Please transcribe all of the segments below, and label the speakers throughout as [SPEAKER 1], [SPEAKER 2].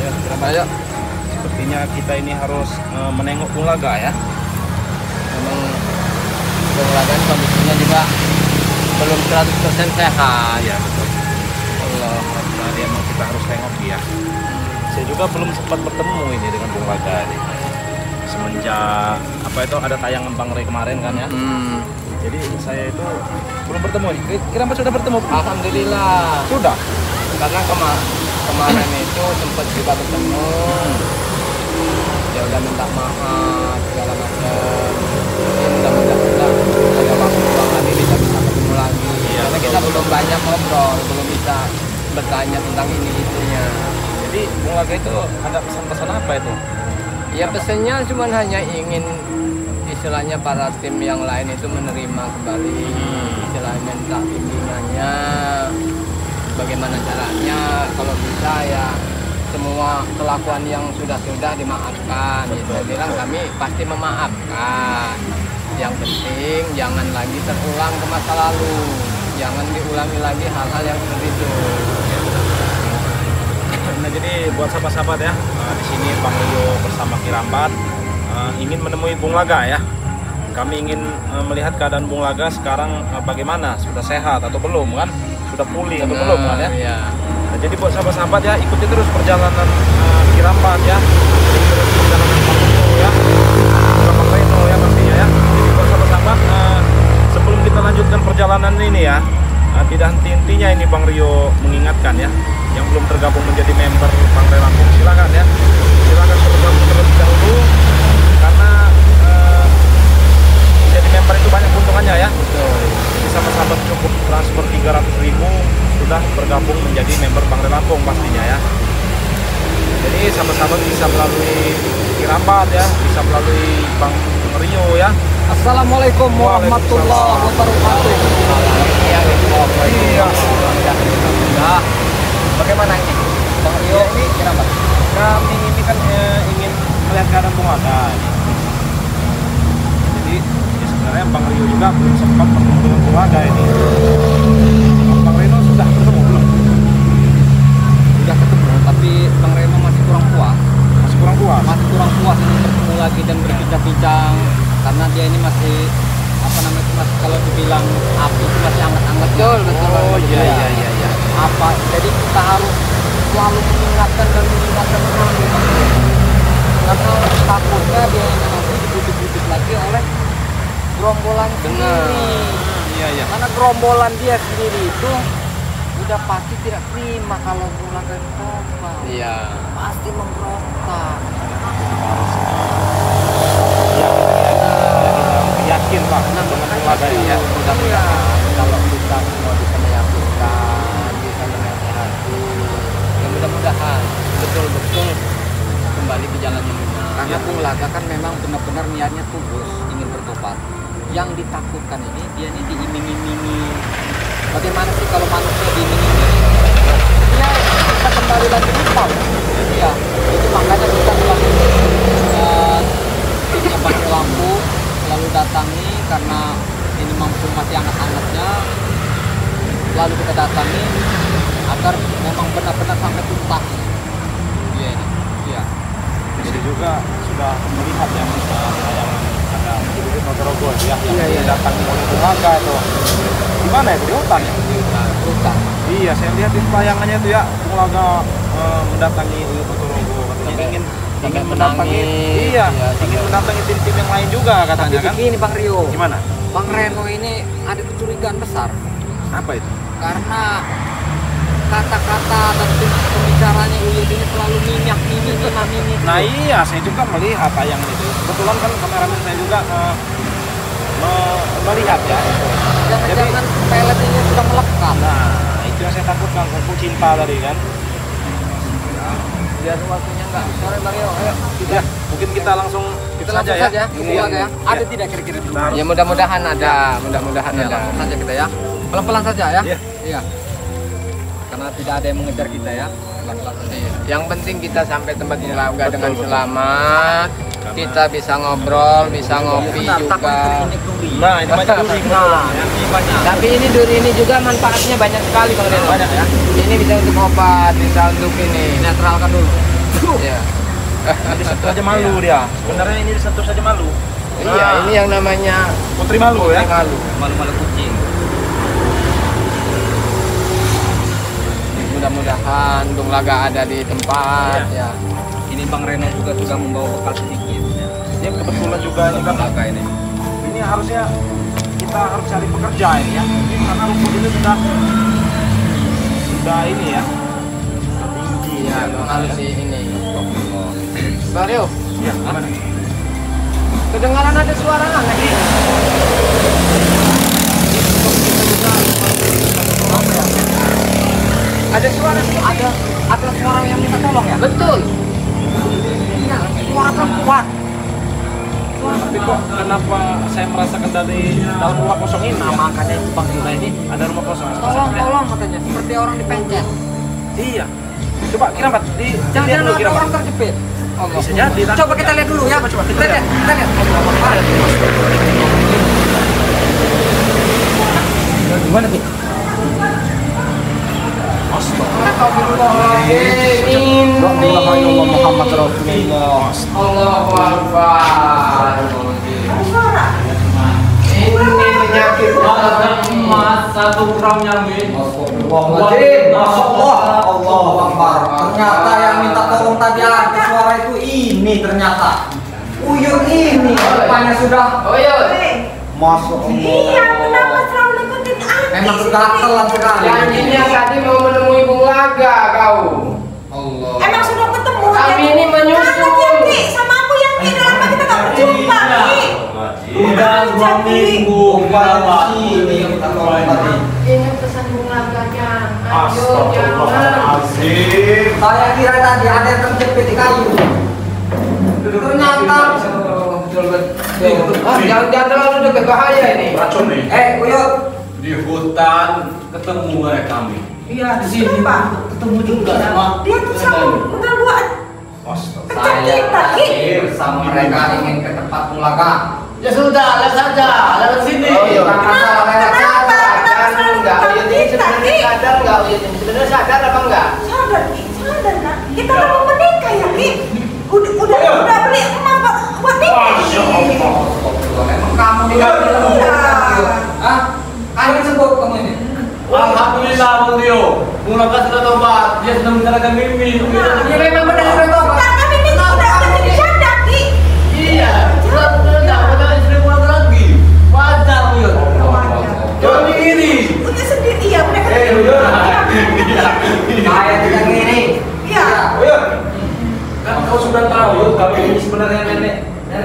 [SPEAKER 1] Ya, ayo. Sepertinya kita ini harus menengok Bung Laga ya.
[SPEAKER 2] Memang Bung Laga kondisinya juga belum 100% sehat.
[SPEAKER 1] Iya betul. Allah, nah, emang kita harus tengok dia. Saya juga belum sempat bertemu ini dengan Bung Laga ini. Semenjak apa itu ada tayangan Bang Rey kemarin kan ya. Jadi saya itu belum bertemu nih. Kira-kira sudah bertemu?
[SPEAKER 2] Alhamdulillah.
[SPEAKER 1] Sudah.
[SPEAKER 2] Karena kemarin itu sempat juga bertemu. Ya udah minta maaf segala macam. Mudah-mudahan ada waktu luang lagi bisa ketemu lagi.
[SPEAKER 1] Iya,
[SPEAKER 2] Karena kita belum banyak ngobrol, belum bisa bertanya tentang ini itunya.
[SPEAKER 1] Jadi Bung Laga itu ada pesan-pesan apa itu?
[SPEAKER 2] Ya pesannya cuma hanya ingin istilahnya para tim yang lain itu menerima kembali, istilahnya minta bimbingannya, bagaimana caranya, kalau bisa ya semua kelakuan yang sudah dimaafkan. Ya, saya bilang kami pasti memaafkan. Yang penting jangan lagi terulang ke masa lalu, jangan diulangi lagi hal-hal yang seperti itu.
[SPEAKER 1] Nah jadi buat sahabat-sahabat ya, di sini Bang Rio bersama Kirambat ingin menemui Bung Laga ya. Kami ingin melihat keadaan Bung Laga sekarang bagaimana, sudah sehat atau belum kan, sudah pulih atau belum kan ya.
[SPEAKER 2] Iya.
[SPEAKER 1] Nah, jadi buat sahabat-sahabat ya, ikuti terus perjalanan Kirambat ya, ikuti terus perjalanan Bang Reno ya, Bang Reno ya pastinya ya. Jadi buat sahabat-sahabat, sebelum kita lanjutkan perjalanan ini ya, tidak henti-hentinya ini Bang Rio mengingatkan ya, yang belum tergabung menjadi member Bang Rey Lampung silakan ya, silakan bergabung terlebih dahulu karena menjadi member itu banyak keuntungannya ya. Jadi sahabat-sahabat cukup transfer 300.000 sudah bergabung menjadi member Bang Rey Lampung pastinya ya. Jadi sahabat-sahabat bisa melalui Kirambat ya, bisa melalui Bang Rio ya.
[SPEAKER 2] Assalamualaikum warahmatullahi wabarakatuh.
[SPEAKER 1] Iya.
[SPEAKER 2] Nah, bagaimana ini? Bang Rio ini Kirambat.
[SPEAKER 1] Kami ini kan ingin melihat keadaan Bung Laga. Jadi ya sebenarnya Bang Rio juga belum sempat bertemu dengan Bung Laga ini. Bang Reno sudah bertemu belum?
[SPEAKER 2] Sudah ketemu, tapi Bang Reno masih kurang puas.
[SPEAKER 1] Masih kurang puas?
[SPEAKER 2] Masih kurang puas ini bertemu lagi dan berbincang-bincang karena dia ini masih apa namanya itu masih kalau dibilang api itu masih hangat-hangat. Betul.
[SPEAKER 1] Oh iya.
[SPEAKER 2] Apa? Jadi kita harus selalu mengingatkan dan mengingatkan karena takutnya dia ini nanti dibujuk-bujuk lagi oleh gerombolan sendiri.
[SPEAKER 1] Iya.
[SPEAKER 2] Karena gerombolan dia sendiri itu udah pasti tidak terima kalau pulang dari tombak. Iya. Pasti memberontak.
[SPEAKER 1] Yakin Pak dengan Bung Laga ya.
[SPEAKER 2] Mudah-mudahan kalau kita semua bisa meyakinkan, bisa menasehati, ya mudah-mudahan betul-betul kembali ke jalan yang benar. Karena Bung Laga kan memang benar-benar niatnya tulus ingin bertobat. Yang ditakutkan ini dia ini diiming-imingi. Bagaimana sih kalau manusia diiming-imingi? Ya kita kembali lagi lupa. Iya, itu makanya kita bilang timnya Bang Rey Lampung lalu datangi karena ini mampu masih hangat-hangatnya, lalu kita datangi agar memang benar-benar sampai tuntas. Iya.
[SPEAKER 1] Jadi juga sudah melihat yang ada di Ponorogo ya, yang didatangi oleh Bung Laga itu. Di mana itu? Di hutan ya?
[SPEAKER 2] Hutan.
[SPEAKER 1] Iya, saya lihat di tayangannya itu ya, Bung Laga mendatangi Ponorogo, katanya ingin mendatangi, ingin mendatangi tim-tim yang lain juga katanya.
[SPEAKER 2] Tapi
[SPEAKER 1] kan?
[SPEAKER 2] begini Bang Rio.
[SPEAKER 1] Gimana?
[SPEAKER 2] Bang Reno ini ada kecurigaan besar.
[SPEAKER 1] Apa itu?
[SPEAKER 2] Karena kata-kata dan pembicaranya Uyut ini selalu minyak.
[SPEAKER 1] Nah iya, saya juga melihat tayangan itu. Kebetulan kan kameramen saya juga melihat ya.
[SPEAKER 2] Jangan-jangan pelet ini sudah melekat.
[SPEAKER 1] Nah, itu yang saya takutkan, aku cinta tadi kan.
[SPEAKER 2] Biar waktunya enggak sore Bang Rio. Ayo
[SPEAKER 1] Ya, mungkin kita langsung
[SPEAKER 2] langsung saja. Ya. Ada tidak kira-kira? Ya mudah-mudahan ada. Mudah-mudahan ada. Langsung saja kita ya. Pelan-pelan saja ya. Iya. Karena tidak ada yang mengejar kita ya. Pelan-pelan saja ya. Yang penting kita sampai tempat Bung Laga dengan selamat. Kita bisa ngobrol, bisa ngopi juga.
[SPEAKER 1] Nah, ini banyak duri.
[SPEAKER 2] Tapi ini duri ini juga manfaatnya banyak sekali Bang Reno.
[SPEAKER 1] Banyak ya.
[SPEAKER 2] Ini bisa untuk obat, bisa untuk ini. Netralkan dulu. Ya.
[SPEAKER 1] Disentuh aja malu dia. Sebenarnya ini disentuh saja malu.
[SPEAKER 2] Iya, ini yang namanya
[SPEAKER 1] Putri malu ya.
[SPEAKER 2] malu.
[SPEAKER 3] Malu-malu kucing.
[SPEAKER 2] Mudah-mudahan Bung Laga ada di tempat ya.
[SPEAKER 3] Ini Bang Reno juga sudah membawa bekal sedikit.
[SPEAKER 1] Dia kebetulan juga ini kan
[SPEAKER 3] Laga ini.
[SPEAKER 1] ini harusnya kita harus cari pekerja ini ya. Mungkin karena rumput ini sudah ini ya. Sudah tinggi
[SPEAKER 2] Ya,
[SPEAKER 1] ya.
[SPEAKER 2] harus ini. Bang Rio,
[SPEAKER 1] Ya, gimana?
[SPEAKER 2] kedengaran ada suara nggak nih? Ada suara
[SPEAKER 3] Ada suara yang minta tolong ya?
[SPEAKER 2] betul.
[SPEAKER 3] Suara perempuan.
[SPEAKER 1] Tapi kok kenapa saya merasakan dari dalam rumah kosong ini?
[SPEAKER 3] Nah,
[SPEAKER 1] Ya?
[SPEAKER 3] makanya itu Bang Yuna ini
[SPEAKER 1] Ada rumah kosong.
[SPEAKER 3] tolong katanya seperti orang dipencet.
[SPEAKER 1] Iya. Coba Kiramat di
[SPEAKER 3] Jangan-jangan
[SPEAKER 1] dulu
[SPEAKER 3] ada
[SPEAKER 1] Kiramat.
[SPEAKER 3] orang terjepit.
[SPEAKER 1] Bisa jadi. Tan.
[SPEAKER 3] Coba kita lihat dulu ya.
[SPEAKER 1] Coba
[SPEAKER 3] Kita lihat. Gimana nih?
[SPEAKER 2] Muhammad Rasulullah. Allahu Akbar. Ini penyakit
[SPEAKER 3] Mas 1 gramnya Min.
[SPEAKER 4] Astagfirullahaladzim. Masya Allah. Allah Akbar. Ternyata yang minta tolong tadi ada suara itu ini ternyata. Uyur ini rupanya sudah.
[SPEAKER 2] Oh iya.
[SPEAKER 4] Masya
[SPEAKER 5] Iya,
[SPEAKER 4] Allah.
[SPEAKER 5] kenapa selalu ngikutin aku?
[SPEAKER 4] Memang kegatelan sekali.
[SPEAKER 2] Janjinya tadi mau menemui Bung Laga kau. Allah.
[SPEAKER 5] Emang sudah ketemu?
[SPEAKER 2] Kami ini menyusul.
[SPEAKER 5] Jangan Ki, sama aku yang Ki, udah lama kita gak berjumpa Ki.
[SPEAKER 4] Udah 2 minggu baru sini yang minta tolong tadi.
[SPEAKER 2] Ini pesan Bung Laganya. Ayo jangan.
[SPEAKER 1] Astagfirullahaladzim.
[SPEAKER 4] Saya kira tadi ada yang terjepit di kayu. Ternyata.
[SPEAKER 2] Jangan terlalu dekat, bahaya ini.
[SPEAKER 1] Racun nih.
[SPEAKER 4] Uyut.
[SPEAKER 6] Di hutan ketemu mereka kami.
[SPEAKER 4] Iya di sini
[SPEAKER 5] Kenapa?
[SPEAKER 4] ketemu juga sama.
[SPEAKER 5] Dia tuh selalu mengganggu kerja kita Ki.
[SPEAKER 4] Bersama mereka ingin ke tempat Bung Laga.
[SPEAKER 6] Ya sudah, lihat saja, lewat sini.
[SPEAKER 2] Oh iya.
[SPEAKER 4] Masalah lewat
[SPEAKER 5] Kenapa?
[SPEAKER 4] saja.
[SPEAKER 5] Kenapa selalu
[SPEAKER 2] Enggak, Uyut ini
[SPEAKER 5] kita
[SPEAKER 2] sebenarnya
[SPEAKER 5] Ki?
[SPEAKER 2] sadar enggak? Uyut ini sebenarnya sadar apa enggak?
[SPEAKER 5] Sadar Ki, sadar kan? Kita kan mau menikah ya Ki. Udah beli emas buat nikah.
[SPEAKER 1] Masya Allah.
[SPEAKER 4] Memang kamu tidak bilang
[SPEAKER 5] Iya.
[SPEAKER 4] Kalian sebut kamu ini.
[SPEAKER 6] Alhamdulillah Bang Rio. Mulaka sudah tobat. Dia sudah menyerahkan Mimi.
[SPEAKER 4] Ini memang benar sudah tobat.
[SPEAKER 5] Karena Mimi udah jadi janda Ki.
[SPEAKER 6] Iya. Sudah dapat istri Mulaka lagi. Wajar Uyut. Jangan diri.
[SPEAKER 5] Udah sendiri ya, mereka
[SPEAKER 4] Saya tidak ngiri.
[SPEAKER 5] Iya.
[SPEAKER 1] Uyut. Kan kau sudah tahu kalau ini sebenarnya nenek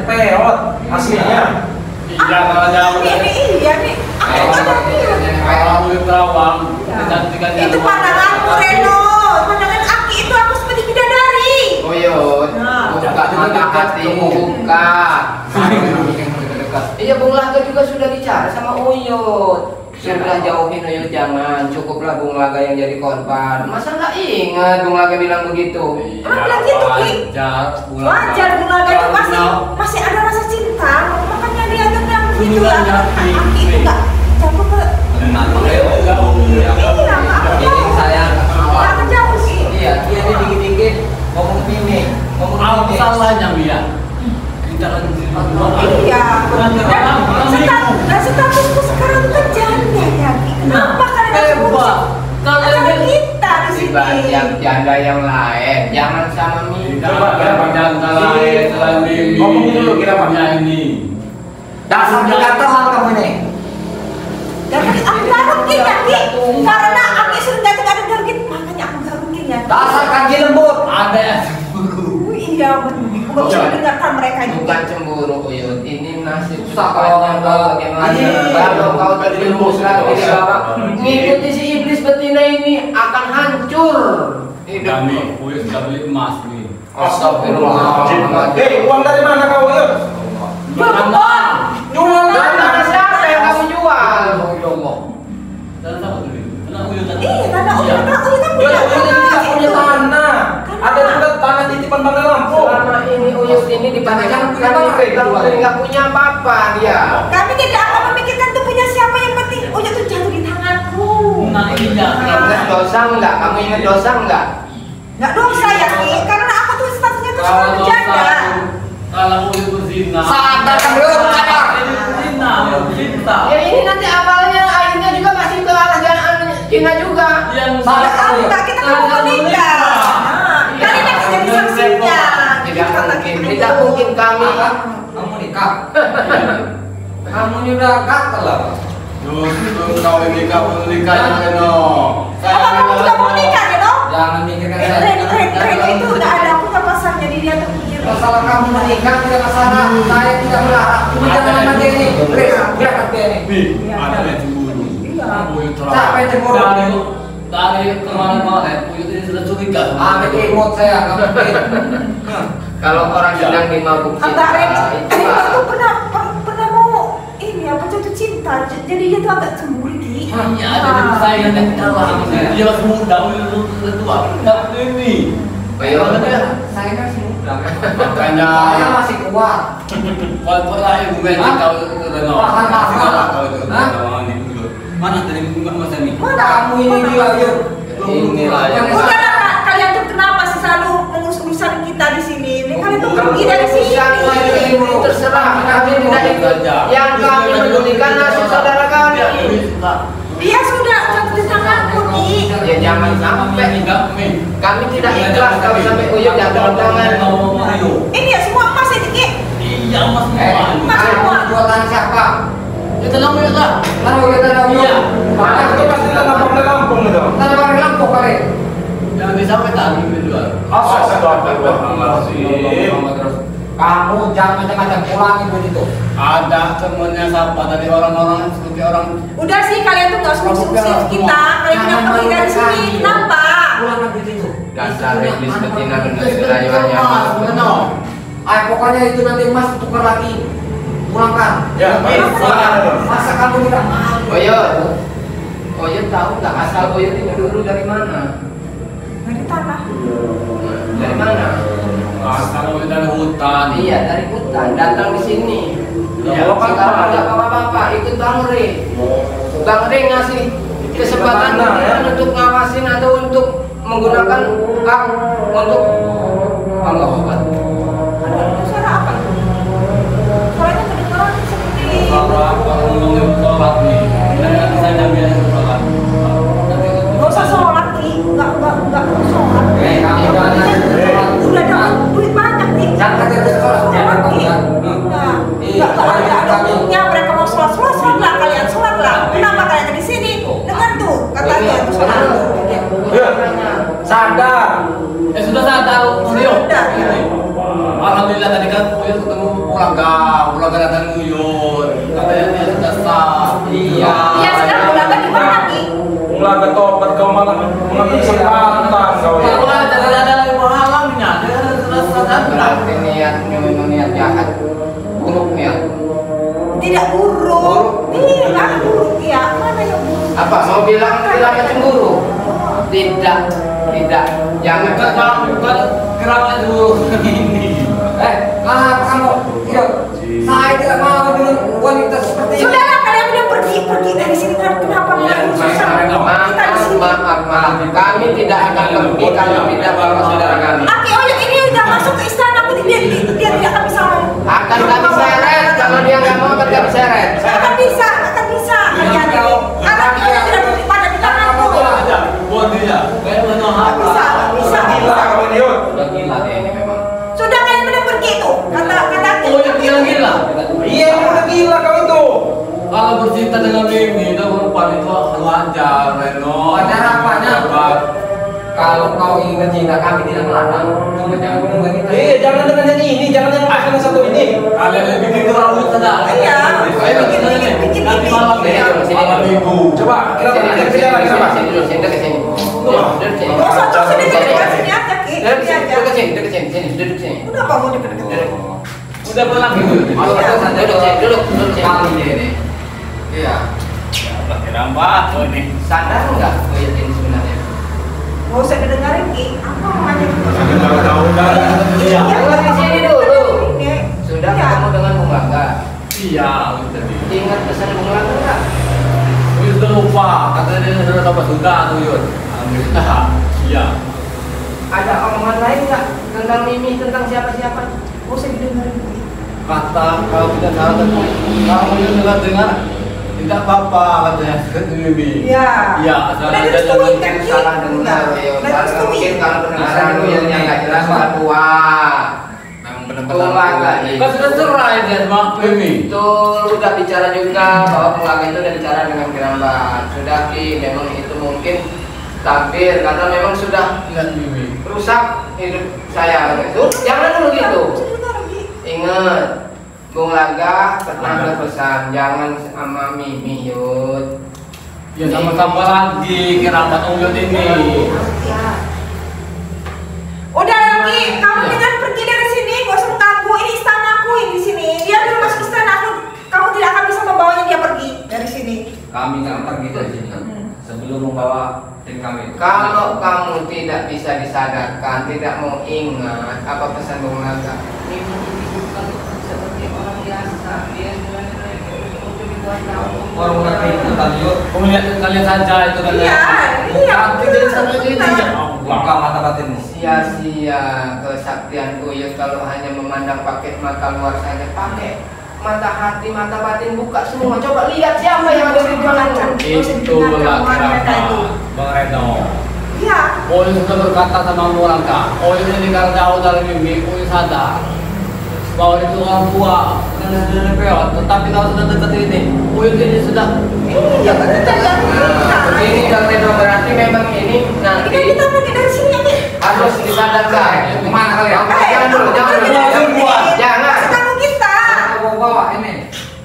[SPEAKER 1] peot aslinya.
[SPEAKER 6] Jangan jauh.
[SPEAKER 5] Ini iya nih. Aku ada
[SPEAKER 6] Kalau Uyut Rawang, kecantikan
[SPEAKER 5] itu pandanganku Reno, pandangan Aki itu aku seperti bidadari.
[SPEAKER 2] Uyut,
[SPEAKER 5] Nah.
[SPEAKER 2] buka mata hatimu, buka. Iya, Bung Laga juga sudah bicara sama Uyut. Sudah jauhin Uyut, jangan. Cukuplah Bung Laga yang jadi korban. Masa nggak ingat Bung Laga bilang begitu?
[SPEAKER 5] Emang bilang gitu Ki? Wajar Bulaga itu masih ada rasa cinta, makanya dia bilang begitu ya. Aki itu nggak jatuh ke iya, nggak
[SPEAKER 4] Ini saya
[SPEAKER 5] nggak kejauh sih.
[SPEAKER 4] Iya, dia ini dikit-dikit ngomong ini, ngomong
[SPEAKER 6] Apa
[SPEAKER 4] ini.
[SPEAKER 6] salahnya Mia? Kita kan
[SPEAKER 5] Iya. Dan statusku sekarang itu kan janda ya Ki. Kenapa kalian harus
[SPEAKER 6] Hebat.
[SPEAKER 5] Karena
[SPEAKER 6] Kalian
[SPEAKER 5] kita di sini.
[SPEAKER 2] Yang janda yang lain, jangan sama Mita.
[SPEAKER 6] Jangan lain selain Mimi.
[SPEAKER 1] Ngomong dulu, Kiramat.
[SPEAKER 6] Ini.
[SPEAKER 4] Dasar kegatelan kamu ini.
[SPEAKER 5] Dan aku nggak mungkin ya Ki. Karena Aki sudah nggak ada gitu, makanya aku nggak mungkin ya.
[SPEAKER 4] Dasar kaki lembut.
[SPEAKER 6] Ada yang
[SPEAKER 5] Iya, aku bisa mendengarkan mereka
[SPEAKER 2] Bukan
[SPEAKER 5] juga.
[SPEAKER 2] cemburu Uyut, ini nasib
[SPEAKER 4] Susah
[SPEAKER 2] kedepannya
[SPEAKER 4] kalau
[SPEAKER 2] kau bagaimana?
[SPEAKER 4] ini-
[SPEAKER 2] Kalau kau terjerumus lagi di bawah, ngikuti si iblis betina ini akan hancur hidup.
[SPEAKER 6] kami, Uyut sudah beli emas nih.
[SPEAKER 2] Astagfirullahaladzim.
[SPEAKER 1] Uang dari mana kau Uyut?
[SPEAKER 2] Berkembang.
[SPEAKER 1] Jual
[SPEAKER 2] Dan tanah siapa yang kamu jual?
[SPEAKER 6] Dan sama tuh. Karena Uyut tadi.
[SPEAKER 5] Iya, karena Uyut kan
[SPEAKER 1] Uyut tidak punya tanah. Ada juga tanah titipan Bandar Lampung.
[SPEAKER 2] Selama ini Uyut ini dipanggilkan nggak punya apa-apa dia.
[SPEAKER 5] Kami tidak akan memikirkan tuh punya siapa, yang penting Uyut tuh jatuh di tanganku.
[SPEAKER 6] Nah ini
[SPEAKER 2] Ingat dosa enggak? Kamu ingat dosa enggak?
[SPEAKER 5] Nggak dosa ya Ki, karena aku tuh Enggak, kita kan mau menikah. Kalian yang jadi saksinya.
[SPEAKER 2] Tidak mungkin kami.
[SPEAKER 4] Kamu nikah. Kamu ini udah gatel lah.
[SPEAKER 6] Justru kau ini kau nikahnya no.
[SPEAKER 5] Apa kamu juga mau nikah ya dong?
[SPEAKER 4] Jangan mikirkan saya.
[SPEAKER 5] Reno itu udah ada punya pasar, jadi dia terpikir.
[SPEAKER 4] Masalah kamu menikah tidak masalah. Saya tidak melarang. Cuma jangan sama dia ini. Please, biarkan dia ini.
[SPEAKER 6] Ada yang cemburu.
[SPEAKER 4] Siapa yang cemburu?
[SPEAKER 6] Dari kemarin-kemarin, Uyut ini sudah curiga.
[SPEAKER 4] Ambil imut saya, kamu
[SPEAKER 2] Kalau orang sedang dimabuk
[SPEAKER 5] Enggak, Reno
[SPEAKER 2] cinta,
[SPEAKER 5] itu pernah mau ini apa jatuh cinta, jadi dia tuh agak cemburu Ki.
[SPEAKER 6] Iya, ada saya yang tidak tahu. Dia masih muda, Uyut sudah tua. Tidak ini.
[SPEAKER 2] Ayo,
[SPEAKER 4] saya masih muda.
[SPEAKER 6] Makanya
[SPEAKER 4] Saya masih kuat.
[SPEAKER 6] Kalau saya gue kau itu Reno.
[SPEAKER 4] Tahan, tahan.
[SPEAKER 6] Kau itu. Mana tadi Mas Ami?
[SPEAKER 5] Mana?
[SPEAKER 4] Kamu ini dia, yuk.
[SPEAKER 2] Inilah yang
[SPEAKER 5] Udahlah, kalian tuh kenapa sih selalu mengurus urusan kita di sini? Ini kalian tuh pergi dari sini.
[SPEAKER 2] ini terserah, kami tidak ikut. Yang kami pedulikan nasib saudara kami.
[SPEAKER 5] Dia sudah jatuh di tanganku Ki.
[SPEAKER 2] Ya jangan sampai kami tidak ikhlas kalau sampai Uyut jatuh di tangan.
[SPEAKER 5] Ini ya semua emas ini Ki.
[SPEAKER 6] Iya Mas.
[SPEAKER 5] Emas semua.
[SPEAKER 4] Buatan siapa?
[SPEAKER 6] Itu namanya lah.
[SPEAKER 4] Lalu kita tahu.
[SPEAKER 6] Iya.
[SPEAKER 1] Makanya itu pasti tanah Lampung itu.
[SPEAKER 4] Tanah Bari Lampung kali.
[SPEAKER 6] Jangan disampai tadi berdua.
[SPEAKER 4] Kamu jangan macam-macam ulangi begitu.
[SPEAKER 6] Ada temennya siapa tadi orang-orang seperti orang.
[SPEAKER 5] Udah sih kalian tuh nggak usah kita. Kalian tidak pergi dari sini. Kenapa?
[SPEAKER 4] Ulangi begitu.
[SPEAKER 2] Dasar iblis betina dari rayuannya.
[SPEAKER 4] Ayo pokoknya itu nanti Mas tukar lagi. Pulangkan.
[SPEAKER 1] Ya,
[SPEAKER 4] Masa kamu tidak malu?
[SPEAKER 2] Uyut tahu nggak asal Uyut ini dulu dari mana?
[SPEAKER 5] Dari tanah.
[SPEAKER 2] Dari mana?
[SPEAKER 6] Kalau dari hutan.
[SPEAKER 2] Iya, dari hutan datang di sini.
[SPEAKER 6] Iya.
[SPEAKER 2] Sekarang ada bapak-bapak ikut Bang Re. Bang Re ngasih kesempatan untuk ngawasin atau untuk menggunakan hak untuk Allah obat.
[SPEAKER 5] Aduh, itu suara apa? Suaranya kedengaran seperti.
[SPEAKER 6] Kalau ngomongin sholat nih, nanti saya biasa sholat.
[SPEAKER 5] Gak usah sholat Ki. Nggak sholat.
[SPEAKER 4] Kamu jangan.
[SPEAKER 5] Udah dapat duit banyak nih.
[SPEAKER 4] Jangan jadi sekolah.
[SPEAKER 5] Sholat Ki. Nggak ada untungnya mereka mau sholat lah kalian sholat lah. Kenapa kalian di sini? Dengar tuh katanya tuh sholat.
[SPEAKER 1] Sadar.
[SPEAKER 6] Sudah sadar, Rio.
[SPEAKER 5] Sadar, ya.
[SPEAKER 6] Alhamdulillah tadi kan Uyut ketemu pulang datang Uyut. Katanya dia sudah sah.
[SPEAKER 2] Iya.
[SPEAKER 5] Iya sekarang udah di mana Ki?
[SPEAKER 1] Mulai tobat kau malah mengambil kesempatan kau ya.
[SPEAKER 6] Kalau tidak ada lagi penghalangnya, dia sudah sadar.
[SPEAKER 2] Berarti niatnya memang niat jahat, buruk niat.
[SPEAKER 5] Tidak buruk. Tidak buruk ya. Mana yang buruk?
[SPEAKER 2] Apa mau bilang cemburu? Tidak. Jangan
[SPEAKER 6] Bukan geraknya dulu ini.
[SPEAKER 4] Kenapa kamu? Yuk. Saya tidak mau dengan wanita seperti ini.
[SPEAKER 5] Sudahlah kalian udah pergi dari sini kan kenapa mau susah? Kita di sini.
[SPEAKER 2] Maaf. Kami tidak akan pergi kalau tidak bawa saudara kami.
[SPEAKER 5] Aki Oyot ini udah masuk ke istana, aku dia tidak akan bisa mau.
[SPEAKER 2] Akan kami seret kalau dia nggak mau akan kami seret.
[SPEAKER 5] Akan bisa. Kalian ini. Anak Oyot tidak pada di tanganku.
[SPEAKER 6] Buat dia. Kayak mana
[SPEAKER 5] Bisa.
[SPEAKER 1] Gila kau ini Yud.
[SPEAKER 2] Udah gila dia ini memang.
[SPEAKER 5] Sudah kalian udah pergi tuh. Kata Aki.
[SPEAKER 6] Oh, yang gila-gila.
[SPEAKER 1] Iya, ini udah gila kau itu.
[SPEAKER 6] Kalau bercinta dengan Mimi, itu perempuan itu wajar, Reno.
[SPEAKER 4] Wajar apanya? Kalau kau ingin cinta kami tidak melarang. Cuma jangan ngomong kita.
[SPEAKER 1] Jangan dengan yang ini, jangan yang yang satu ini.
[SPEAKER 6] Kalian yang bikin rambut saja.
[SPEAKER 5] Iya.
[SPEAKER 6] Ayo bikin nanti malam minggu.
[SPEAKER 1] Coba kita bicara kenapa?
[SPEAKER 2] Sini dulu, sini dekat sini. Duduk sini.
[SPEAKER 5] Gak usah terus sini aja Ki.
[SPEAKER 2] Duduk sini, duduk sini.
[SPEAKER 5] Udah apa mau deket-deket?
[SPEAKER 6] Udah pulang gitu.
[SPEAKER 2] Duduk sini.
[SPEAKER 4] Kami ini. Iya.
[SPEAKER 6] Kenapa? Oh ini.
[SPEAKER 2] Sadar nggak Uyut ini sebenarnya?
[SPEAKER 5] Gak usah didengarin Ki. Apa namanya?
[SPEAKER 6] Iya.
[SPEAKER 2] Jangan di sini dulu. Sudah
[SPEAKER 5] Ya.
[SPEAKER 2] ketemu dengan Bung Langga.
[SPEAKER 6] Iya, tadi.
[SPEAKER 2] Ingat pesan Bung Langga nggak?
[SPEAKER 6] Uyut sudah lupa. Katanya dia sudah lupa sudah Uyut. Alhamdulillah. Iya.
[SPEAKER 2] Ada omongan lain nggak tentang Mimi, tentang siapa-siapa?
[SPEAKER 5] Gak usah didengarin Ki.
[SPEAKER 6] Kata kalau tidak salah tadi, kalau Uyut dengar Tidak apa-apa katanya Bibi.
[SPEAKER 5] Iya.
[SPEAKER 6] Iya, asal
[SPEAKER 5] Udah
[SPEAKER 6] aja
[SPEAKER 5] direstui
[SPEAKER 6] jangan
[SPEAKER 5] kan, Ki?
[SPEAKER 2] salah dengar ya.
[SPEAKER 5] Udah
[SPEAKER 2] Kalau
[SPEAKER 5] direstui.
[SPEAKER 2] mungkin kalau pendengaran Uyunnya nggak jelas Pak Tua.
[SPEAKER 4] Memang
[SPEAKER 2] Tua
[SPEAKER 4] benar-benar
[SPEAKER 2] nggak
[SPEAKER 6] Kan sudah cerai dia sama Bibi.
[SPEAKER 2] Betul, udah bicara juga bahwa pengaga itu udah bicara dengan Kirambat. Sudah Ki, memang itu mungkin takdir karena memang sudah
[SPEAKER 6] Lihat Bibi.
[SPEAKER 2] rusak hidup saya. Itu jangan dulu gitu. Ingat, Bung Laga pernah berpesan jangan sama Mimi Yud.
[SPEAKER 6] Ya sama-sama lagi Kirambat Uyut ini.
[SPEAKER 5] Udah lagi, kamu jangan pergi dari sini, gak usah mengganggu. Ini istanaku ini di sini. Dia belum masuk istana aku. Kamu tidak akan bisa membawanya dia pergi dari sini.
[SPEAKER 4] Kami nggak pergi dari sini sebelum membawa tim kami.
[SPEAKER 2] Kalau kamu tidak bisa disadarkan, tidak mau ingat apa pesan Bung Laga, Mimi ini bukan seperti orang biasa. Dia
[SPEAKER 4] Orang ngerti itu tadi yuk.
[SPEAKER 6] Kamu lihat kalian saja itu kan.
[SPEAKER 5] Iya, iya.
[SPEAKER 6] Nanti dari sana ini ya
[SPEAKER 4] Buka
[SPEAKER 6] Allah.
[SPEAKER 4] mata batinmu.
[SPEAKER 2] sia-sia kesaktian Uyut kalau hanya memandang pakai mata luar saja, pakai mata hati, mata batin, buka semua. Coba lihat siapa yang ada di dalammu.
[SPEAKER 6] Itulah Kirambat Bang Reno.
[SPEAKER 5] Iya.
[SPEAKER 6] Uyut sudah berkata sama orang kak. Uyut ini karena jauh dari Mimi, Uyut sadar bahwa itu orang tua dan sudah peot. Tetapi kalau sudah dekat ini, Uyut ini sudah
[SPEAKER 5] Iya, betul.
[SPEAKER 2] Begini Bang Reno, berarti memang ini
[SPEAKER 5] Ini
[SPEAKER 2] nanti
[SPEAKER 5] kita pergi dari sini nih.
[SPEAKER 2] harus disadarkan.
[SPEAKER 4] Kemana kalian?
[SPEAKER 2] Jangan dulu, jangan dulu. Jangan.
[SPEAKER 5] Kamu kita.
[SPEAKER 4] Bawa ini.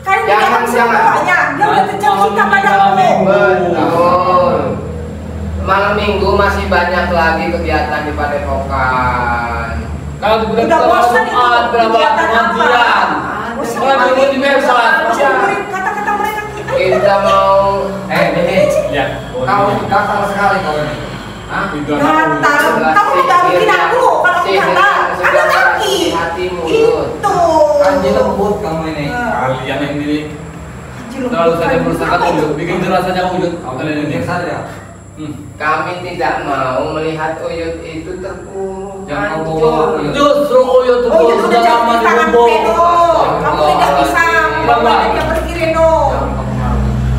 [SPEAKER 5] Kalian tidak akan bisa membawanya. Dia udah terjatuh cinta padamu.
[SPEAKER 2] Betul. Malam minggu masih banyak lagi kegiatan di Padepokan.
[SPEAKER 6] kalau
[SPEAKER 5] Udah bosan itu kegiatan apa?
[SPEAKER 6] Mulai minggu di website.
[SPEAKER 5] Dengerin kata-kata mereka kita.
[SPEAKER 2] Kita mau
[SPEAKER 4] Ini.
[SPEAKER 6] Ya.
[SPEAKER 4] Kau gatal sekali kau ini. Hah?
[SPEAKER 5] Gatal. Kamu tidak bikin aku kalau aku gatal. Ada kaki.
[SPEAKER 2] Hatimu.
[SPEAKER 5] Itu.
[SPEAKER 4] Kanji lembut kamu ini.
[SPEAKER 6] Kalian yang ini terlalu saja merusakan Uyut, bikin jelas saja Uyut. Kalian ini.
[SPEAKER 4] Biar saja.
[SPEAKER 2] Kami tidak mau melihat Uyut itu terpuruk.
[SPEAKER 4] Jangan
[SPEAKER 2] hancur.
[SPEAKER 4] bawa Uyut.
[SPEAKER 6] Justru Uyut itu
[SPEAKER 5] Oh, itu
[SPEAKER 6] sudah
[SPEAKER 5] udah
[SPEAKER 6] lama
[SPEAKER 5] jadi tangan
[SPEAKER 6] dihubung.
[SPEAKER 5] Reno. Kamu tidak bisa membawa dia pergi Reno.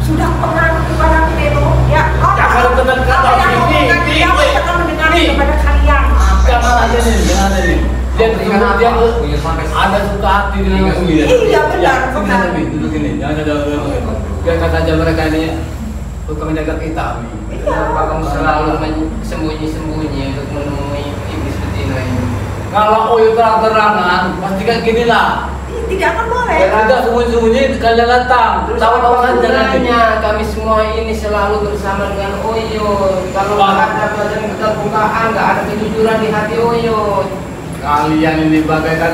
[SPEAKER 5] Sudah pengaruh kepada Reno. Ya,
[SPEAKER 6] Jangan benar kata
[SPEAKER 5] apa yang
[SPEAKER 6] ini,
[SPEAKER 5] ngomongkan
[SPEAKER 6] ini,
[SPEAKER 5] dia
[SPEAKER 6] ini.
[SPEAKER 5] akan mendengar
[SPEAKER 6] Ini.
[SPEAKER 5] kepada kalian.
[SPEAKER 6] Jangan aja nih, jangan aja nih. Dia kemudian
[SPEAKER 4] Uyut sampai
[SPEAKER 6] ada suka hati dengan Uyut.
[SPEAKER 5] Iya, benar,
[SPEAKER 6] Sini
[SPEAKER 5] benar.
[SPEAKER 6] lebih duduk sini, jangan ada biarkan saja mereka ini untuk menjaga kita.
[SPEAKER 2] Kenapa kamu selalu sembunyi-sembunyi untuk menemui iblis betina ini?
[SPEAKER 6] Kalau Uyut terang-terangan, pasti kayak gini lah.
[SPEAKER 5] Tidak akan boleh.
[SPEAKER 6] Tidak sembunyi-sembunyi kalian datang. Tahu-tahu saja nanti.
[SPEAKER 2] Gunanya kami semua ini selalu bersama dengan Uyut. Kalau
[SPEAKER 6] Bang.
[SPEAKER 2] nggak ada pelajaran keterbukaan, nggak ada kejujuran di hati Uyut.
[SPEAKER 6] Kalian ini bagaikan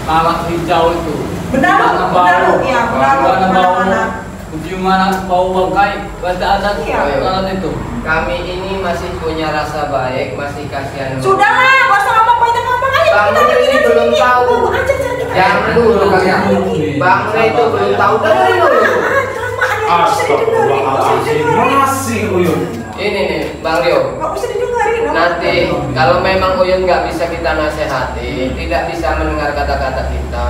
[SPEAKER 6] lalat hijau itu.
[SPEAKER 5] Benar,
[SPEAKER 6] Mana
[SPEAKER 5] benar,
[SPEAKER 6] bau?
[SPEAKER 5] iya, benar,
[SPEAKER 6] Mana bau?
[SPEAKER 5] mana-mana.
[SPEAKER 6] Gimana bau bangkai? Berarti ada
[SPEAKER 5] Iya.
[SPEAKER 6] lalat itu.
[SPEAKER 2] Kami ini masih punya rasa baik, masih kasihan.
[SPEAKER 5] Sudahlah, nggak usah ngomong ngomong aja.
[SPEAKER 2] Bang
[SPEAKER 5] Kita
[SPEAKER 2] Reno
[SPEAKER 5] pergi
[SPEAKER 2] ini
[SPEAKER 5] dari
[SPEAKER 2] belum
[SPEAKER 5] sini.
[SPEAKER 2] tahu.
[SPEAKER 5] Ngomong aja cara kita.
[SPEAKER 2] Jangan dulu kalian. Bang Reno itu belum tahu dari dulu.
[SPEAKER 1] Astagfirullahaladzim, masih Uyut.
[SPEAKER 2] Ini nih, Bang Rio.
[SPEAKER 5] Nggak bisa didengarin.
[SPEAKER 2] Nanti kalau memang Uyut nggak bisa kita nasihati, tidak bisa mendengar kata-kata kita,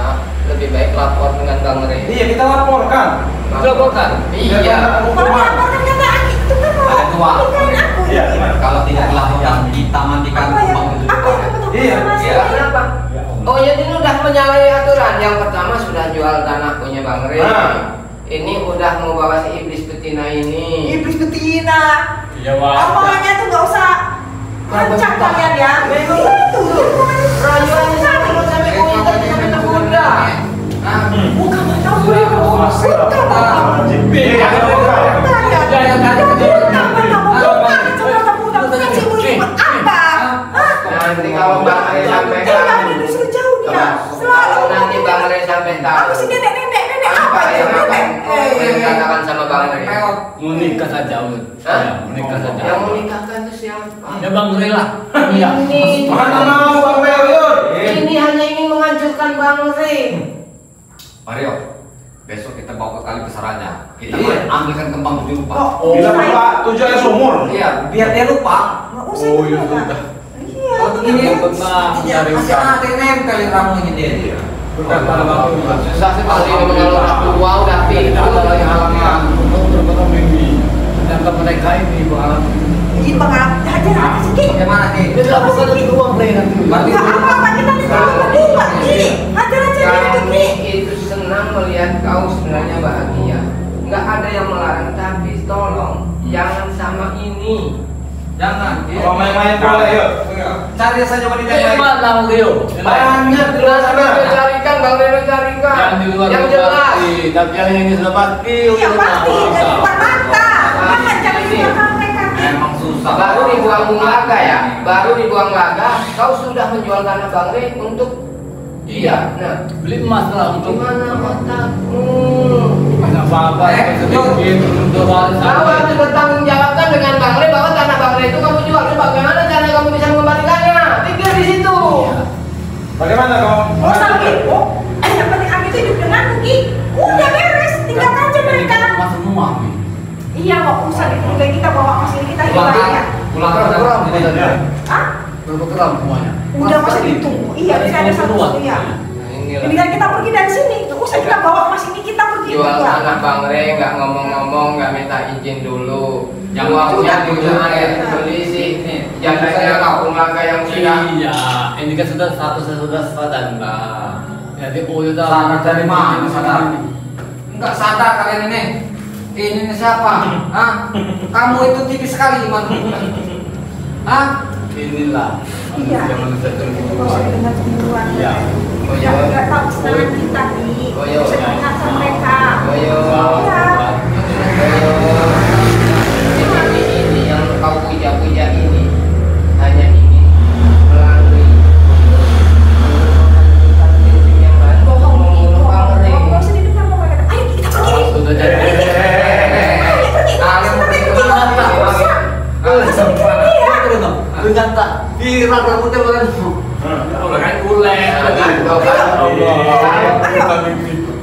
[SPEAKER 2] lebih baik lapor dengan Bang Rio.
[SPEAKER 1] Iya, kita laporkan.
[SPEAKER 6] Laporkan.
[SPEAKER 2] Iya.
[SPEAKER 5] Kalau melaporkan kata Aki itu kan mau
[SPEAKER 4] Ada dua.
[SPEAKER 5] nikahin aku.
[SPEAKER 1] Iya, gimana?
[SPEAKER 4] Kalau tidak dilakukan, kita mandikan
[SPEAKER 5] Apa yang
[SPEAKER 4] Bang Uyut.
[SPEAKER 1] Iya,
[SPEAKER 2] Ya, kenapa? Uyut ini udah menyalahi aturan. Yang pertama sudah jual tanah punya Bang Rio.
[SPEAKER 1] Nah.
[SPEAKER 2] Ini udah mau bawa si iblis betina ini.
[SPEAKER 5] Iblis betina.
[SPEAKER 6] Iya, Wak.
[SPEAKER 5] Omongannya tuh nggak usah rancang kalian ya. Itu.
[SPEAKER 2] Rayuannya sampai Uyut sampai tergoda.
[SPEAKER 5] Bukan mata gue.
[SPEAKER 2] Nanti kalau Bang Rio sampai kalau nanti Bang Rio sampai tahu apa yang akan dikatakan sama Bang Rio?
[SPEAKER 6] Mau nikah saja, Uyut.
[SPEAKER 2] Hah?
[SPEAKER 6] Ya, mau nikah saja.
[SPEAKER 2] Yang mau nikahkan itu siapa?
[SPEAKER 6] Ya Bang Rio lah. Iya.
[SPEAKER 2] Ini
[SPEAKER 1] Mana mau Bang Uyut?
[SPEAKER 2] ini hanya ingin menghancurkan Bang Rio.
[SPEAKER 4] Mario, besok kita bawa ke kali besarnya. Kita
[SPEAKER 1] Iya.
[SPEAKER 4] ambilkan kembang tujuh rupa.
[SPEAKER 1] Bila Bapak tujuannya sumur.
[SPEAKER 4] Iya, biar dia lupa.
[SPEAKER 6] Oh, iya sudah.
[SPEAKER 4] Kalau begini,
[SPEAKER 6] Benar,
[SPEAKER 4] masih
[SPEAKER 6] Rio.
[SPEAKER 4] ada yang nempel ramunya dia.
[SPEAKER 2] Susah sekali kalau orang tua udah pintar dari halangan untuk berkembang mimpi. Sedangkan mereka ini pengalaman.
[SPEAKER 5] Ini pengalaman hajar aja sih.
[SPEAKER 4] Bagaimana nih?
[SPEAKER 2] Dia tidak bisa lebih ruang mereka.
[SPEAKER 5] Enggak apa-apa kita selalu berdua. Ini hajar aja gitu
[SPEAKER 2] Kami itu senang melihat kau sebenarnya bahagia. Enggak ada yang melarang, tapi tolong jangan sama ini. Jangan.
[SPEAKER 1] Kalau main-main boleh yuk.
[SPEAKER 4] Cari saja wanita yang lain.
[SPEAKER 6] Mana Rio?
[SPEAKER 4] Banyak di luar
[SPEAKER 2] Bang
[SPEAKER 4] sana.
[SPEAKER 2] Reno carikan, Bang Reno carikan.
[SPEAKER 6] Yang di luar
[SPEAKER 2] yang
[SPEAKER 6] sudah
[SPEAKER 2] jelas.
[SPEAKER 6] pasti, tapi yang ini sudah pasti.
[SPEAKER 5] Iya pasti dari depan mata. Jangan cari di belakang mereka.
[SPEAKER 4] Emang susah.
[SPEAKER 2] Baru dibuang laga ya, baru dibuang laga. Kau sudah menjual tanah Bang Reno untuk dia. Nah,
[SPEAKER 6] Beli emas lah untuk
[SPEAKER 2] gimana otakmu?
[SPEAKER 6] apa-apa sedikit untuk
[SPEAKER 2] Kau harus bertanggung jawabkan dengan Bang Reno bahwa tanah Bang Reno itu kamu jual. Bagaimana cara kamu bisa mengembalikannya? Pikir di situ.
[SPEAKER 1] Bagaimana kau?
[SPEAKER 5] Oh sampai oh, yang penting aku itu hidup dengan Ki. Udah beres, tinggal aja mereka.
[SPEAKER 6] emas semua.
[SPEAKER 5] Iya nggak usah ditunda kita bawa mesin kita
[SPEAKER 6] Pulang
[SPEAKER 5] ya.
[SPEAKER 6] pulang
[SPEAKER 5] Hah?
[SPEAKER 6] berapa gram semuanya?
[SPEAKER 5] Udah masih ditunggu. Iya bisa ada satu ya. Ini kan kita pergi dari sini. Nggak usah kita bawa mesin ini kita pergi
[SPEAKER 2] Jual
[SPEAKER 5] berdua.
[SPEAKER 2] tanah Bang Reno nggak ngomong-ngomong, nggak minta izin dulu.
[SPEAKER 6] Yang
[SPEAKER 2] Uangnya
[SPEAKER 5] sudah
[SPEAKER 2] dijual beli sih. Jadinya kampung laga yang sudah.
[SPEAKER 6] Iya, ini kan sudah sudah sepadan lah. Jadi udah
[SPEAKER 4] Sadar dari mana sadar? Enggak sadar kalian ini. Ini siapa? Hah? Kamu itu tipis sekali iman. Hah?
[SPEAKER 6] inilah
[SPEAKER 5] Iya.
[SPEAKER 6] manusia
[SPEAKER 5] Nggak usah dengan cemburuan.
[SPEAKER 6] Iya.
[SPEAKER 2] Oh, iya.
[SPEAKER 5] Nggak tahu kesenangan kita nih.
[SPEAKER 2] Oh, iya.
[SPEAKER 5] Bisa ingat sama mereka.
[SPEAKER 2] Ayo.
[SPEAKER 5] Iya.
[SPEAKER 2] Ini yang kau puja-puja ini hanya ingin melalui yang lain.
[SPEAKER 5] Bohong nih,
[SPEAKER 2] Membunuh Bang
[SPEAKER 5] bohong.
[SPEAKER 2] Reno.
[SPEAKER 5] Nggak usah didengar sama mereka. Ayo kita pergi nih.
[SPEAKER 6] sudah jadi
[SPEAKER 5] Ayo pergi.
[SPEAKER 2] Kalian
[SPEAKER 5] Kita pergi.
[SPEAKER 2] pergi kemana?
[SPEAKER 5] Nggak usah. Nggak usah didengar dia.
[SPEAKER 6] dengan tak viral rambutnya bukan bukan ule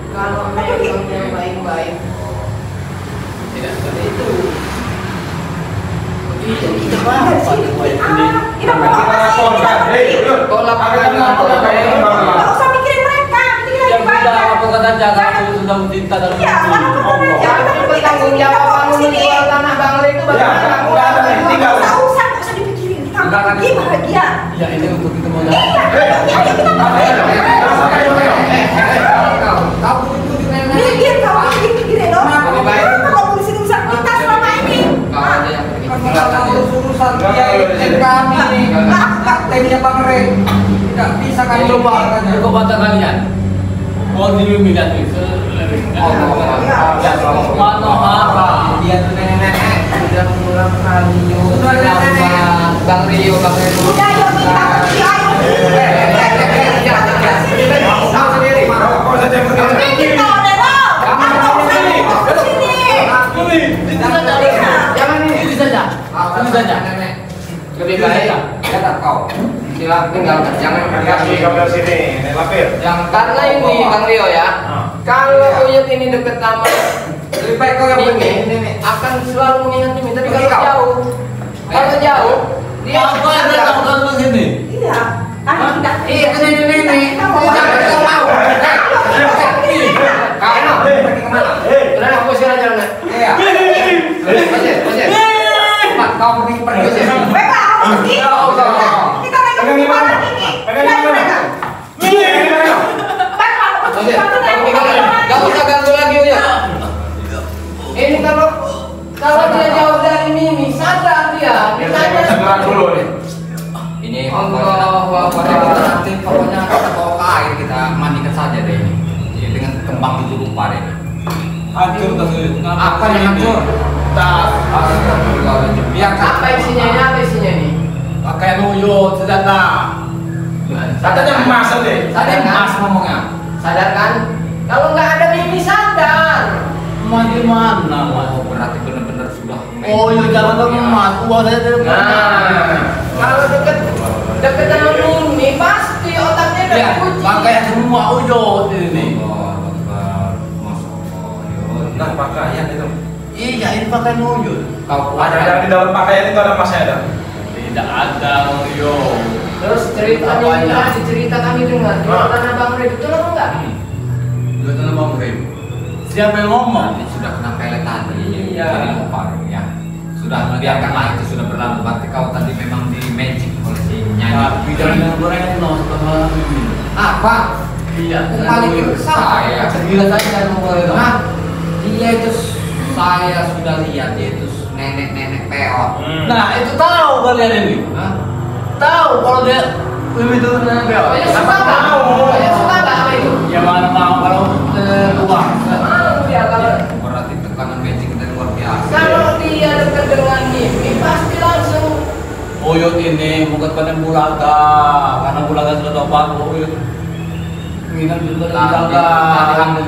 [SPEAKER 2] Kalau memangnya baik-baik tidak seperti itu.
[SPEAKER 6] kita
[SPEAKER 5] Dari sini. Kita bawa mesin. Kita pergi.
[SPEAKER 2] Kau lakukan apa?
[SPEAKER 5] Nggak usah mikirin mereka. Mikirin
[SPEAKER 6] yang
[SPEAKER 5] lagi
[SPEAKER 6] sudah
[SPEAKER 5] banyak.
[SPEAKER 6] apa kata jaga itu sudah mencinta dalam
[SPEAKER 5] Iya, karena pertanyaan
[SPEAKER 2] Yang
[SPEAKER 5] kita pergi dari
[SPEAKER 2] bertanggung
[SPEAKER 5] sini. Kita
[SPEAKER 2] jawab
[SPEAKER 5] bawa
[SPEAKER 2] kamu
[SPEAKER 5] mesin ini.
[SPEAKER 2] menjual tanah Bang Reno itu bagaimana?
[SPEAKER 1] Ya,
[SPEAKER 2] Kamu
[SPEAKER 1] udah ada nih, tinggal.
[SPEAKER 5] Nggak usah dipikirin. Kita pergi bahagia.
[SPEAKER 6] ya ini untuk kita mau
[SPEAKER 5] Iya, ayo kita pergi. Mikir kau pikirin dong. Kenapa kau di sini urusan kita selama ini?
[SPEAKER 2] Kau aja yang pergi.
[SPEAKER 4] Enggak tahu urusan dia ini kami nih. Kaptennya Bang Rey. Tidak bisa kami
[SPEAKER 6] coba mata kalian mau dilihat itu manohara
[SPEAKER 4] Dia tuh nenek-nenek.
[SPEAKER 2] Sudah mengulang kali Bang Rio, Bang Reno.
[SPEAKER 5] Udah, ayo kita pergi.
[SPEAKER 2] Tahu sendiri.
[SPEAKER 1] Kau saja yang pergi.
[SPEAKER 5] Mikir kau deh, Bang. Nggak usah ikut ke sini.
[SPEAKER 2] Jangan ini.
[SPEAKER 6] ini saja
[SPEAKER 4] Nenek.
[SPEAKER 2] Lebih baik
[SPEAKER 4] Kata kau.
[SPEAKER 2] silakan tinggalkan. Jangan
[SPEAKER 1] Kaki kau dari sini, nih lapir.
[SPEAKER 2] karena ini Bang Rio ya. Kalau Uyut ini deket sama
[SPEAKER 4] Lebih baik kau yang pergi.
[SPEAKER 2] Mimi akan selalu mengingat Mimi. Tapi
[SPEAKER 4] Pergi
[SPEAKER 2] kalau
[SPEAKER 4] kau.
[SPEAKER 2] jauh, kalau jauh dia
[SPEAKER 6] apa yang datang ke sini
[SPEAKER 5] Iya. Karena kita
[SPEAKER 2] Iya, ke sini.
[SPEAKER 5] Kita mau
[SPEAKER 2] Jangan kau mau. Kau
[SPEAKER 4] Pergi kemana?
[SPEAKER 2] udah aku usir aja Nek.
[SPEAKER 4] Iya.
[SPEAKER 2] Usir.
[SPEAKER 4] Cepat kau pergi.
[SPEAKER 5] Mereka harus pergi. Kita lagi
[SPEAKER 1] Pegang di mana? Pegang di mana?
[SPEAKER 2] Gak usah ganggu lagi Uyut. Ini kalau dia jauh dari Mimi, sadar dia.
[SPEAKER 1] Segera dulu nih.
[SPEAKER 4] Ini
[SPEAKER 2] Allah
[SPEAKER 4] nanti pokoknya kita bawa ke air kita mandikan saja deh ini. Ini dengan kembang itu rupa deh.
[SPEAKER 6] hancur tas
[SPEAKER 4] Apa yang hancur?
[SPEAKER 6] tas
[SPEAKER 4] Biar
[SPEAKER 2] apa isinya ini? Apa isinya ini?
[SPEAKER 6] pakai nuyut sedangkan
[SPEAKER 1] Katanya emas deh.
[SPEAKER 4] tadi emas ngomongnya.
[SPEAKER 2] Sadar kan? Kalau nggak ada Mimi sadar.
[SPEAKER 6] emas di mana mas
[SPEAKER 4] Oh berarti benar-benar sudah.
[SPEAKER 6] oh ya jangan ke emas uang saya dari
[SPEAKER 2] Nah, kalau deket sama Mimi pasti otaknya udah
[SPEAKER 6] ya
[SPEAKER 2] dikunci.
[SPEAKER 6] pakai semua uyut ini
[SPEAKER 1] Nah, pakaian itu.
[SPEAKER 6] iya ini pakai nuyut
[SPEAKER 2] Kau
[SPEAKER 1] Ada yang di dalam pakaian itu ada emasnya ada.
[SPEAKER 6] ini Tidak ada Rio.
[SPEAKER 2] Terus ceritanya ini tadi cerita kami dengar di tanah Bang Rem itu lama enggak?
[SPEAKER 6] Dua tanah Bang Rem. Siapa yang ngomong?
[SPEAKER 4] Ini sudah kena pelet tadi.
[SPEAKER 2] Iya.
[SPEAKER 4] Jadi lupa ya. Sudah biarkanlah itu sudah berlalu. Berarti kau tadi memang di magic oleh si nyanyi.
[SPEAKER 6] Tapi jangan Moreno setelah ini.
[SPEAKER 4] Apa?
[SPEAKER 6] Iya.
[SPEAKER 4] Kembali ke saya.
[SPEAKER 6] Gila saya kan Moreno.
[SPEAKER 4] Nah, dia itu saya sudah lihat dia itu nenek-nenek peot.
[SPEAKER 6] Nah itu tahu kalian ini.
[SPEAKER 4] Hah?
[SPEAKER 6] Tahu kalau dia itu nenek peot.
[SPEAKER 2] Banyak suka enggak? Banyak suka enggak sama itu?
[SPEAKER 6] Ya mana mau kalau uang.
[SPEAKER 2] Mau dia kalau
[SPEAKER 4] Berarti tekanan magic kita luar biasa.
[SPEAKER 2] kalau dia dekat dengan Mimi pasti langsung
[SPEAKER 6] Uyut ini bukan pada Bulaga, karena Bulaga sudah tobat. Uyut minat juga
[SPEAKER 4] Tadi
[SPEAKER 6] Bulaga.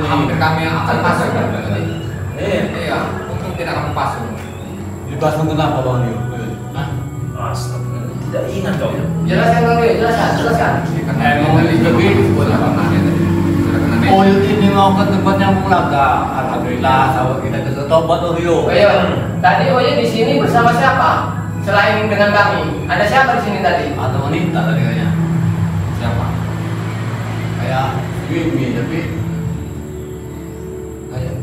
[SPEAKER 4] hampir kami akan pasung tadi.
[SPEAKER 6] Iya.
[SPEAKER 4] Untung tidak kamu pasung.
[SPEAKER 6] Dipasung kenapa bang Rio?
[SPEAKER 1] Astaga, tidak ingat kau ya.
[SPEAKER 2] jelaskan Bang Rem, jelaskan.
[SPEAKER 6] Emang ini jadi
[SPEAKER 4] Sudah kena magic.
[SPEAKER 6] Uyut ini mau ke tempatnya Bulaga. Alhamdulillah, sahabat kita sudah tobat Rio.
[SPEAKER 2] Oyo, tadi Oyo di sini bersama siapa? Selain dengan kami, ada siapa di sini tadi?
[SPEAKER 6] Ada wanita tadi kayaknya.
[SPEAKER 4] Siapa?
[SPEAKER 6] Kayak Mimi tapi kayak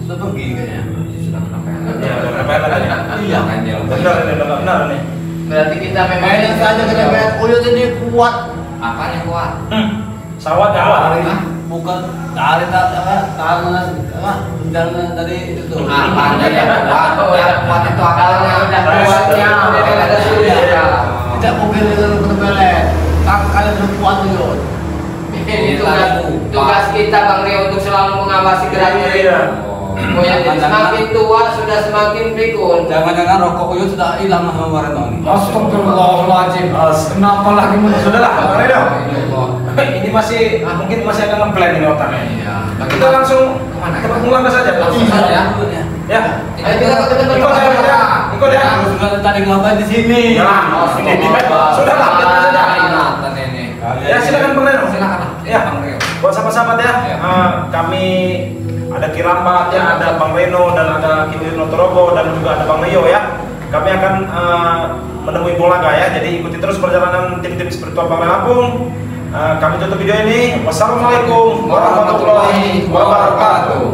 [SPEAKER 6] sudah pergi kayaknya.
[SPEAKER 4] Sudah kena pelet.
[SPEAKER 1] Ya, udah kena pelet tadi.
[SPEAKER 6] Iya.
[SPEAKER 4] Kan dia lupa.
[SPEAKER 1] Benar ini, benar nih.
[SPEAKER 2] Berarti kita memang
[SPEAKER 6] Kayaknya saja kena kayak Uyut ini kuat.
[SPEAKER 4] Apanya kuat?
[SPEAKER 1] Sawat ya, Pak.
[SPEAKER 6] Dari bukan dari tangan jalan dari itu tuh.
[SPEAKER 4] Apanya yang kuat? Yang kuat itu akalnya.
[SPEAKER 2] udah kuatnya, memang ada sudah.
[SPEAKER 6] Tidak mungkin itu ketepelet. Kalian sudah kuat Uyut.
[SPEAKER 2] Ini tugas kita Bang Rio untuk selalu mengawasi gerak Rio.
[SPEAKER 1] Iya.
[SPEAKER 2] Oh ya, jadi semakin tua sudah semakin pikun.
[SPEAKER 6] Jangan-jangan rokok Uyut sudah hilang sama Warno ini.
[SPEAKER 1] Astagfirullahaladzim. Kenapa lagi sudahlah, Bang Reno. Ini masih mungkin masih agak nge-plan ini otaknya.
[SPEAKER 4] Iya.
[SPEAKER 1] Kita langsung tebak mulai saja.
[SPEAKER 4] Langsung saja.
[SPEAKER 1] Ya.
[SPEAKER 2] Ayo kita ke tempat
[SPEAKER 1] Ikut saya ya. Ikut ya.
[SPEAKER 6] Sudah tadi ngapain di sini?
[SPEAKER 1] Ini sudah lah, kita saja. Ya silakan Bang Reno.
[SPEAKER 4] Silakan.
[SPEAKER 1] Ya. Buat sahabat-sahabat ya, kami ada Kirambat ya, ada Bang Reno dan ada Kindir Notorogo dan juga ada Bang Rio ya. Kami akan menemui Bulaga ya. Jadi ikuti terus perjalanan tim-tim spiritual Bang Lampung. Kami tutup video ini. Wassalamualaikum warahmatullahi wabarakatuh.